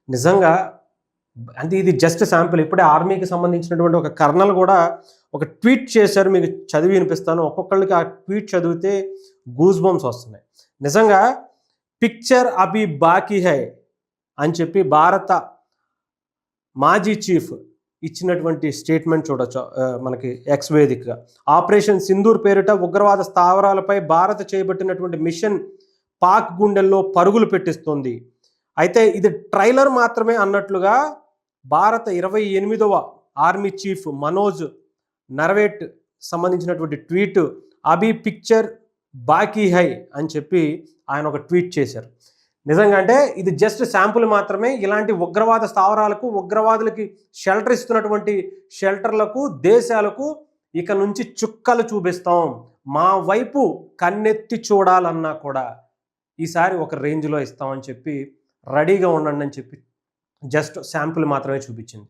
నిజంగా అంటే ఇది జస్ట్ శాంపుల్. ఇప్పుడే ఆర్మీకి సంబంధించినటువంటి ఒక కర్నల్ గూడా ఒక ట్వీట్ చేశారు. మీకు చదివి వినిపిస్తాను. ఒక్కొక్కళ్ళకి ఆ ట్వీట్ చదివితే గూస్ బంప్స్ వస్తున్నాయి. నిజంగా పిక్చర్ అభి బాకీ హై అని చెప్పి భారత మాజీ చీఫ్ ఇచ్చినటువంటి స్టేట్మెంట్ చూడొచ్చు మనకి ఎక్స్ వేదికగా. ఆపరేషన్ సింధూర్ పేరిట ఉగ్రవాద స్థావరాలపై భారత్ చేపట్టినటువంటి మిషన్ పాక్ గుండెల్లో పరుగులు పెట్టిస్తుంది. అయితే ఇది ట్రైలర్ మాత్రమే అన్నట్లుగా భారత 28వ ఆర్మీ చీఫ్ మనోజ్ నరవేట్ సంబంధించినటువంటి ట్వీట్ అభి పిక్చర్ బాకీ హై అని చెప్పి ఆయన ఒక ట్వీట్ చేశారు. నిజంగా అంటే ఇది జస్ట్ శాంపుల్ మాత్రమే. ఇలాంటి ఉగ్రవాద స్థావరాలకు, ఉగ్రవాదులకి షెల్టర్ ఇస్తున్నటువంటి షెల్టర్లకు, దేశాలకు ఇక నుంచి చుక్కలు చూపిస్తాం. మా వైపు కన్నెత్తి చూడాలన్నా కూడా ఈసారి ఒక రేంజ్లో ఇస్తామని చెప్పి రెడీగా ఉండండి అని చెప్పి జస్ట్ శాంపుల్ మాత్రమే చూపించింది.